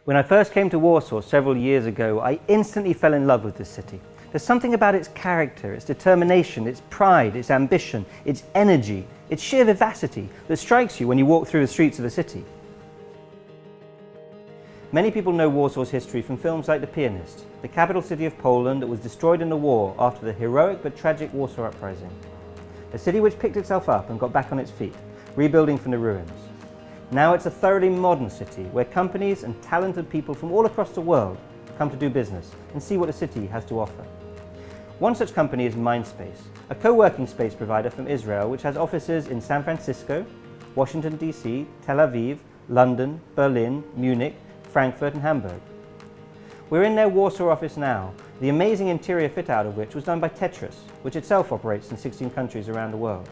When I first came to Warsaw several years ago, I instantly fell in love with this city. There's something about its character, its determination, its pride, its ambition, its energy, its sheer vivacity that strikes you when you walk through the streets of the city. Many people know Warsaw's history from films like The Pianist, the capital city of Poland that was destroyed in the war after the heroic but tragic Warsaw Uprising. A city which picked itself up and got back on its feet, rebuilding from the ruins. Now it's a thoroughly modern city where companies and talented people from all across the world come to do business and see what the city has to offer. One such company is Mindspace, a co-working space provider from Israel which has offices in San Francisco, Washington DC, Tel Aviv, London, Berlin, Munich, Frankfurt and Hamburg. We're in their Warsaw office now, the amazing interior fit-out of which was done by Tetris, which itself operates in 16 countries around the world.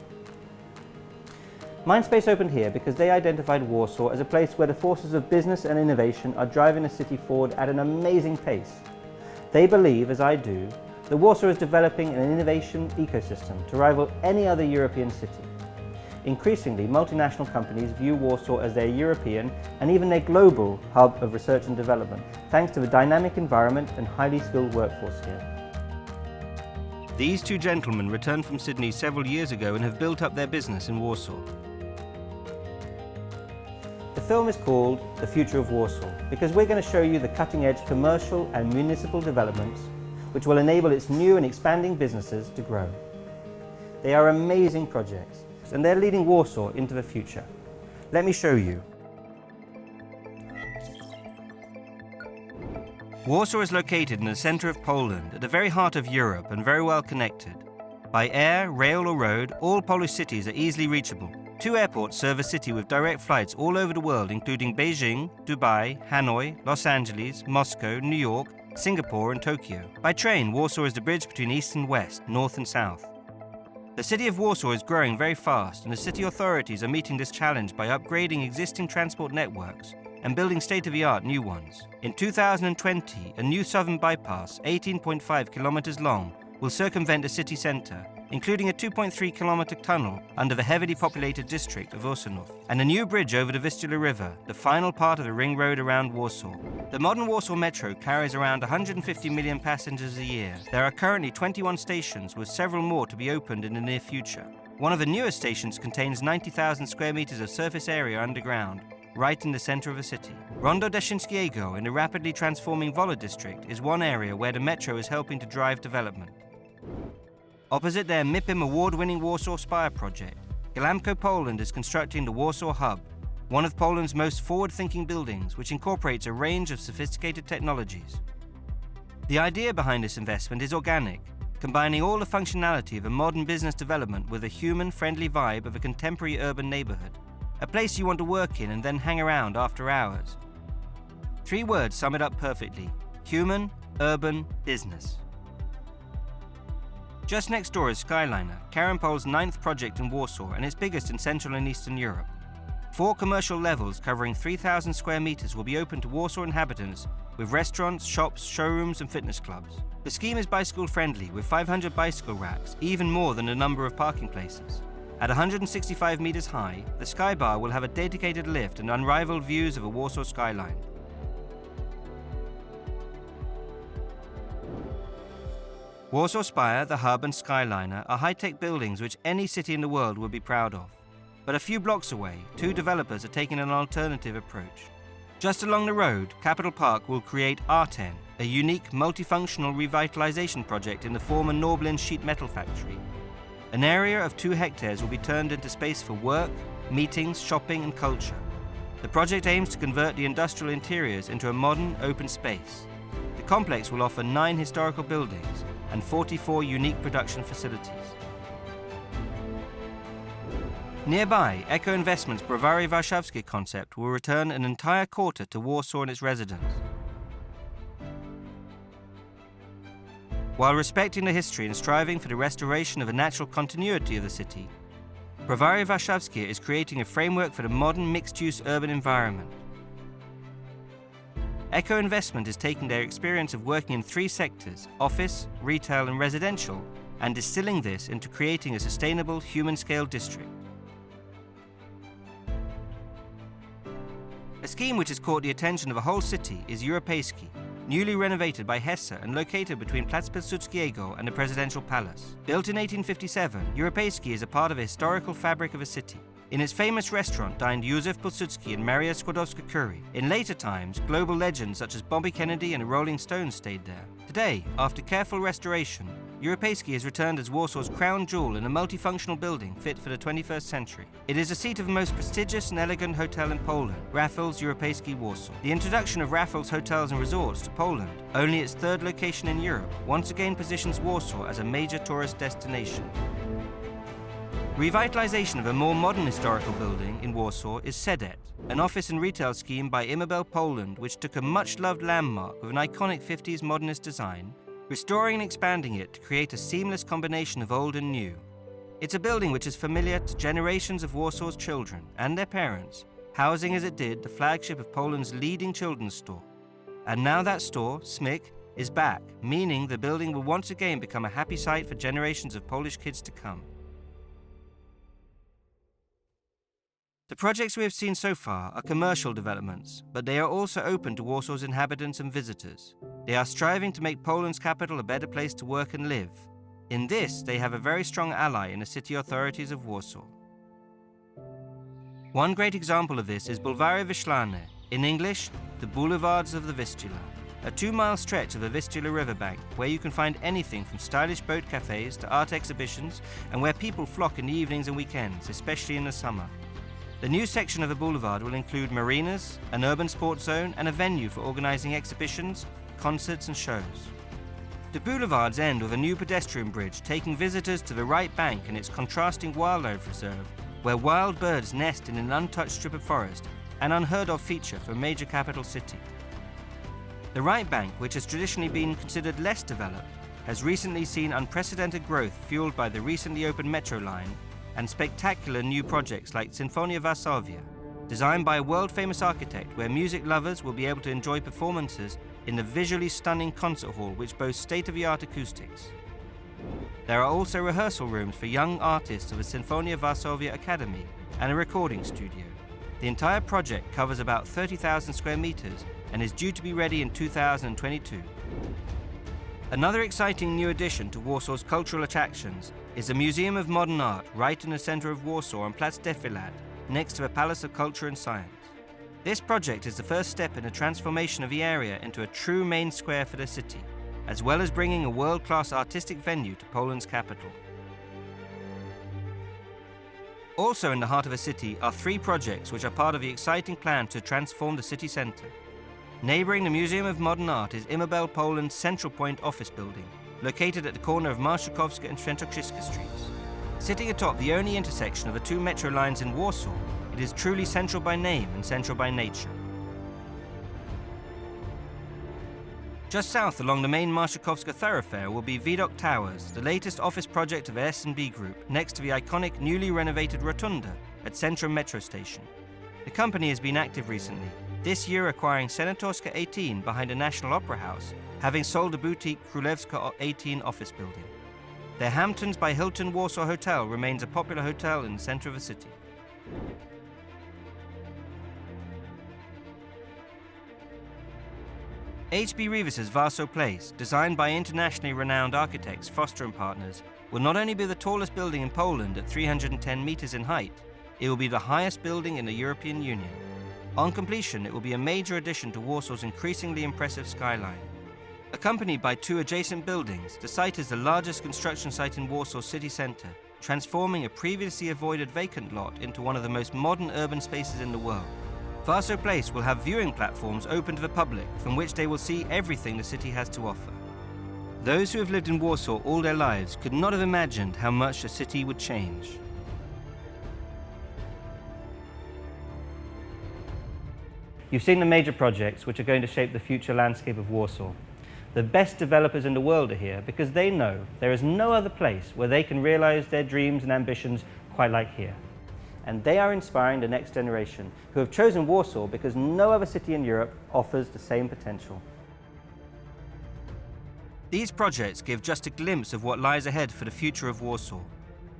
Mindspace opened here because they identified Warsaw as a place where the forces of business and innovation are driving the city forward at an amazing pace. They believe, as I do, that Warsaw is developing an innovation ecosystem to rival any other European city. Increasingly, multinational companies view Warsaw as their European and even their global hub of research and development, thanks to the dynamic environment and highly skilled workforce here. These two gentlemen returned from Sydney several years ago and have built up their business in Warsaw. The film is called The Future of Warsaw because we're going to show you the cutting-edge commercial and municipal developments which will enable its new and expanding businesses to grow. They are amazing projects and they're leading Warsaw into the future. Let me show you. Warsaw is located in the center of Poland, at the very heart of Europe and very well connected. By air, rail or road, all Polish cities are easily reachable. 2 airports serve the city with direct flights all over the world, including Beijing, Dubai, Hanoi, Los Angeles, Moscow, New York, Singapore and Tokyo. By train, Warsaw is the bridge between east and west, north and south. The City of Warsaw is growing very fast, and the city authorities are meeting this challenge by upgrading existing transport networks and building state-of-the-art new ones. In 2020, a new southern bypass, 18.5 kilometers long, will circumvent the city centre, including a 2.3-kilometer tunnel under the heavily populated district of Warsaw, and a new bridge over the Vistula River, the final part of the ring road around Warsaw. The modern Warsaw Metro carries around 150 million passengers a year. There are currently 21 stations, with several more to be opened in the near future. One of the newest stations contains 90,000 square meters of surface area underground, right in the center of the city. Rondo Daszyńskiego, in the rapidly transforming Wola district, is one area where the metro is helping to drive development. Opposite their MIPIM award-winning Warsaw Spire project, Glamco Poland is constructing the Warsaw Hub, one of Poland's most forward-thinking buildings, which incorporates a range of sophisticated technologies. The idea behind this investment is organic, combining all the functionality of a modern business development with a human-friendly vibe of a contemporary urban neighborhood, a place you want to work in and then hang around after hours. 3 words sum it up perfectly: human, urban, business. Just next door is Skyliner, Karenpol's 9th project in Warsaw and its biggest in Central and Eastern Europe. 4 commercial levels covering 3,000 square meters will be open to Warsaw inhabitants with restaurants, shops, showrooms and fitness clubs. The scheme is bicycle-friendly with 500 bicycle racks, even more than the number of parking places. At 165 meters high, the Skybar will have a dedicated lift and unrivaled views of a Warsaw skyline. Warsaw Spire, the Hub and Skyliner are high-tech buildings which any city in the world would be proud of. But a few blocks away, 2 developers are taking an alternative approach. Just along the road, Capital Park will create R10, a unique multifunctional revitalization project in the former Norblin sheet metal factory. An area of 2 hectares will be turned into space for work, meetings, shopping and culture. The project aims to convert the industrial interiors into a modern, open space. The complex will offer 9 historical buildings and 44 unique production facilities. Nearby, Echo Investments' Brovary Warszawskie concept will return an entire quarter to Warsaw and its residents. While respecting the history and striving for the restoration of a natural continuity of the city, Brovary Warszawskie is creating a framework for the modern mixed-use urban environment. Echo Investment is taking their experience of working in 3 sectors, office, retail and residential, and distilling this into creating a sustainable human-scale district. A scheme which has caught the attention of a whole city is Europejski, newly renovated by Hesse and located between Plac Pilsudskiego and the Presidential Palace. Built in 1857, Europejski is a part of a historical fabric of a city. In its famous restaurant dined Józef Pilsudski and Maria Skłodowska-Curie. In later times, global legends such as Bobby Kennedy and the Rolling Stones stayed there. Today, after careful restoration, Europejski has returned as Warsaw's crown jewel in a multifunctional building fit for the 21st century. It is the seat of the most prestigious and elegant hotel in Poland, Raffles Europejski Warsaw. The introduction of Raffles Hotels and Resorts to Poland, only its third location in Europe, once again positions Warsaw as a major tourist destination. Revitalization of a more modern historical building in Warsaw is Sedet, an office and retail scheme by Immobel Poland which took a much-loved landmark with an iconic 50s modernist design, restoring and expanding it to create a seamless combination of old and new. It's a building which is familiar to generations of Warsaw's children and their parents, housing as it did the flagship of Poland's leading children's store. And now that store, Smyk, is back, meaning the building will once again become a happy sight for generations of Polish kids to come. The projects we have seen so far are commercial developments, but they are also open to Warsaw's inhabitants and visitors. They are striving to make Poland's capital a better place to work and live. In this, they have a very strong ally in the city authorities of Warsaw. One great example of this is Bulwary Wiślane, in English, the Boulevards of the Vistula, a 2-mile stretch of the Vistula riverbank where you can find anything from stylish boat cafes to art exhibitions and where people flock in the evenings and weekends, especially in the summer. The new section of the boulevard will include marinas, an urban sports zone, and a venue for organizing exhibitions, concerts, and shows. The boulevards end with a new pedestrian bridge taking visitors to the right bank and its contrasting wildlife reserve, where wild birds nest in an untouched strip of forest, an unheard-of feature for a major capital city. The right bank, which has traditionally been considered less developed, has recently seen unprecedented growth fueled by the recently opened metro line and spectacular new projects like Sinfonia Varsovia, designed by a world-famous architect where music lovers will be able to enjoy performances in the visually stunning concert hall which boasts state-of-the-art acoustics. There are also rehearsal rooms for young artists of the Sinfonia Varsovia Academy and a recording studio. The entire project covers about 30,000 square meters and is due to be ready in 2022. Another exciting new addition to Warsaw's cultural attractions is the Museum of Modern Art right in the center of Warsaw on Plac Defilad, next to the Palace of Culture and Science. This project is the first step in the transformation of the area into a true main square for the city, as well as bringing a world-class artistic venue to Poland's capital. Also in the heart of the city are 3 projects which are part of the exciting plan to transform the city centre. Neighbouring the Museum of Modern Art is Immobel Poland's Central Point office building, located at the corner of Marszałkowska and Świętokrzyska streets. Sitting atop the only intersection of the 2 metro lines in Warsaw, it is truly central by name and central by nature. Just south along the main Marszałkowska thoroughfare will be Widok Towers, the latest office project of S&B Group, next to the iconic newly renovated Rotunda at Centrum Metro Station. The company has been active recently, this year acquiring Senatorska 18 behind the National Opera House, having sold the boutique Królewska 18 office building. Their Hamptons by Hilton Warsaw Hotel remains a popular hotel in the centre of the city. H.B. Reeves' Warsaw Place, designed by internationally renowned architects Foster & Partners, will not only be the tallest building in Poland at 310 meters in height, it will be the highest building in the European Union. On completion, it will be a major addition to Warsaw's increasingly impressive skyline. Accompanied by 2 adjacent buildings, the site is the largest construction site in Warsaw city centre, transforming a previously avoided vacant lot into one of the most modern urban spaces in the world. Warsaw Place will have viewing platforms open to the public from which they will see everything the city has to offer. Those who have lived in Warsaw all their lives could not have imagined how much the city would change. You've seen the major projects which are going to shape the future landscape of Warsaw. The best developers in the world are here because they know there is no other place where they can realize their dreams and ambitions quite like here. And they are inspiring the next generation, who have chosen Warsaw because no other city in Europe offers the same potential. These projects give just a glimpse of what lies ahead for the future of Warsaw.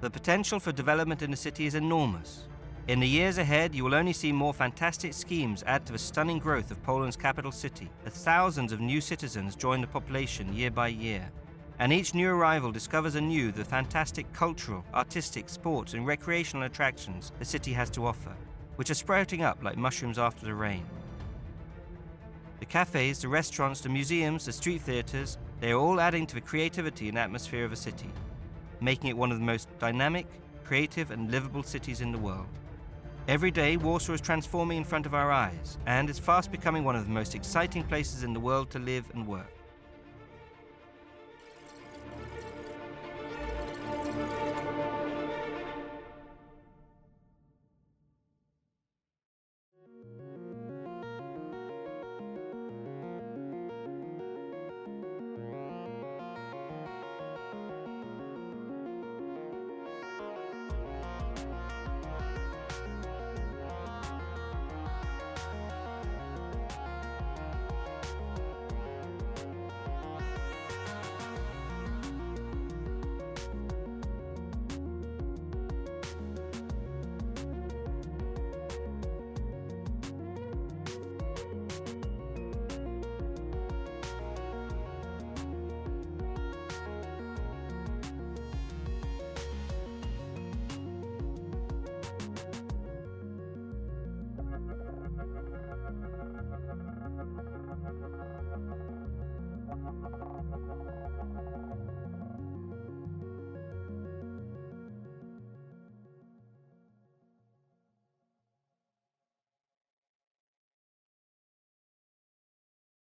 The potential for development in the city is enormous. In the years ahead, you will only see more fantastic schemes add to the stunning growth of Poland's capital city, as thousands of new citizens join the population year by year. And each new arrival discovers anew the fantastic cultural, artistic, sports and recreational attractions the city has to offer, which are sprouting up like mushrooms after the rain. The cafes, the restaurants, the museums, the street theatres, they are all adding to the creativity and atmosphere of a city, making it one of the most dynamic, creative and livable cities in the world. Every day, Warsaw is transforming in front of our eyes and is fast becoming one of the most exciting places in the world to live and work.